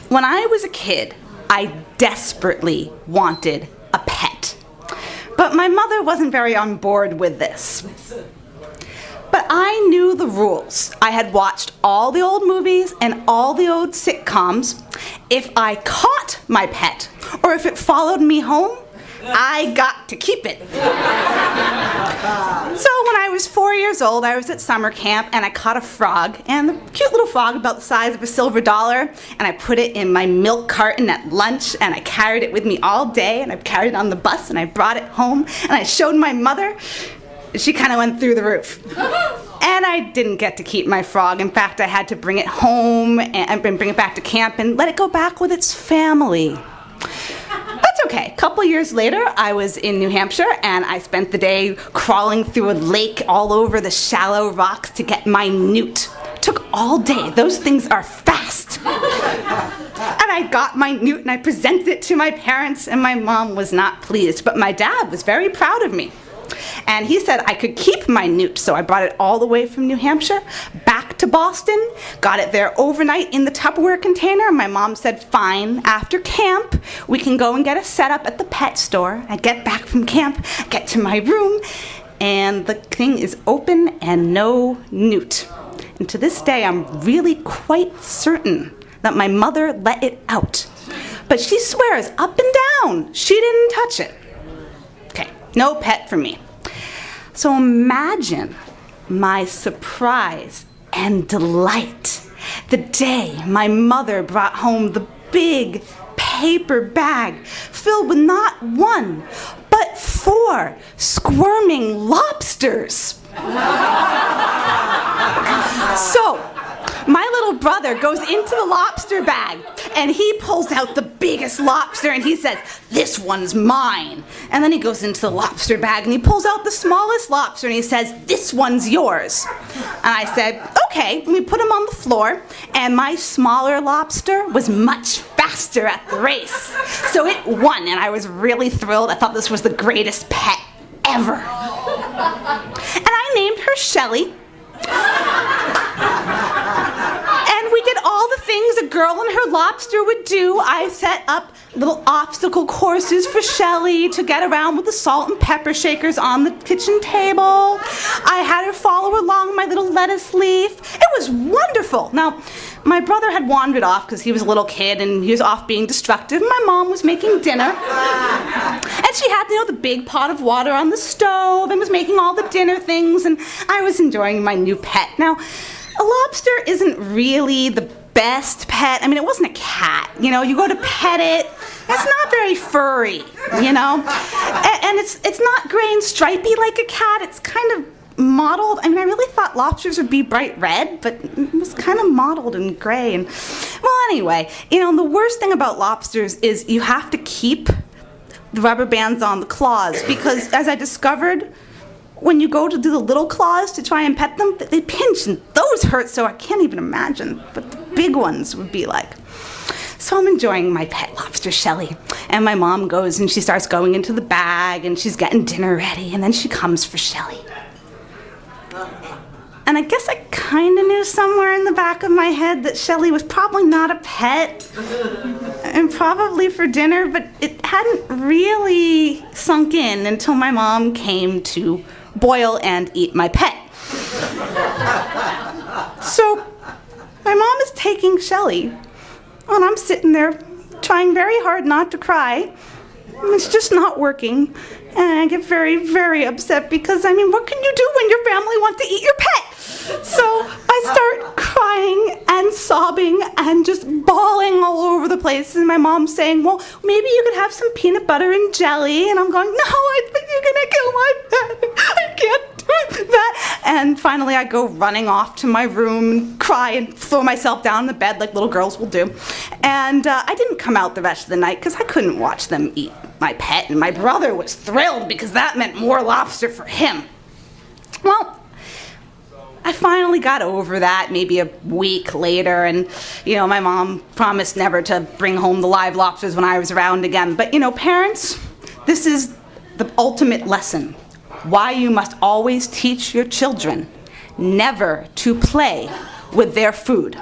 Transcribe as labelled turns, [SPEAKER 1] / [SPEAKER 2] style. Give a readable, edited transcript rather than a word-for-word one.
[SPEAKER 1] When I was a kid, I desperately wanted a pet. But my mother wasn't very on board with this. But I knew the rules. I had watched all the old movies and all the old sitcoms. If I caught my pet, or if it followed me home, I got to keep it. So when I was 4 years old, I was at summer camp and I caught a frog, and a cute little frog about the size of a silver dollar, and I put it in my milk carton at lunch, and I carried it with me all day, and I carried it on the bus, and I brought it home, and I showed my mother. She kind of went through the roof. And I didn't get to keep my frog. In fact, I had to bring it home and bring it back to camp and let it go back with its family. That's okay. A couple years later, I was in New Hampshire, and I spent the day crawling through a lake all over the shallow rocks to get my newt. Took all day. Those things are fast. And I got my newt, and I presented it to my parents, and my mom was not pleased. But my dad was very proud of me. And he said I could keep my newt, so I brought it all the way from New Hampshire back to Boston, got it there overnight in the Tupperware container. My mom said, fine, after camp, we can go and get a setup at the pet store. I get back from camp, get to my room, and the thing is open and no newt. And to this day, I'm really quite certain that my mother let it out. But she swears up and down she didn't touch it. Okay, no pet for me. So imagine my surprise and delight the day my mother brought home the big paper bag filled with not one, but 4 squirming lobsters. So, my little brother goes into the lobster bag, and he pulls out the biggest lobster, and he says, this one's mine. And then he goes into the lobster bag, and he pulls out the smallest lobster, and he says, this one's yours. And I said, okay. And we put him on the floor, and my smaller lobster was much faster at the race. So it won, and I was really thrilled. I thought this was the greatest pet ever. And I named her Shelly. And we did all the things a girl and her lobster would do. I set up little obstacle courses for Shelly to get around with the salt and pepper shakers on the kitchen table. I had her follow along my little lettuce leaf. It was wonderful. Now, my brother had wandered off because he was a little kid and he was off being destructive. My mom was making dinner. And she had, the big pot of water on the stove and was making all the dinner things, and I was enjoying my new pet. Now, a lobster isn't really the best pet. I mean, it wasn't a cat. You go to pet it. It's not very furry, And it's not gray and stripy like a cat. It's kind of mottled. I mean, I really thought lobsters would be bright red, but it was kind of mottled and gray. And, well, anyway, the worst thing about lobsters is you have to keep the rubber bands on the claws, because as I discovered, when you go to do the little claws to try and pet them, they pinch, and those hurt, so I can't even imagine what the big ones would be like. So I'm enjoying my pet lobster, Shelly, and my mom goes and she starts going into the bag and she's getting dinner ready, and then she comes for Shelly. And I guess I kind of knew somewhere in the back of my head that Shelly was probably not a pet, and probably for dinner, but it hadn't really sunk in until my mom came to boil and eat my pet. So my mom is taking Shelly, and I'm sitting there trying very hard not to cry. It's just not working. And I get very, very upset because, what can you do when your family wants to eat your pet? So I start crying and sobbing and just bawling all over the place. And my mom's saying, well, maybe you could have some peanut butter and jelly. And I'm going, no, I think you're going to kill my pet. I can't do that. And finally I go running off to my room and cry and throw myself down in the bed like little girls will do. And I didn't come out the rest of the night because I couldn't watch them eat my pet. And my brother was thrilled because that meant more lobster for him. Well, I finally got over that maybe a week later, and my mom promised never to bring home the live lobsters when I was around again. But parents, this is the ultimate lesson. Why you must always teach your children never to play with their food.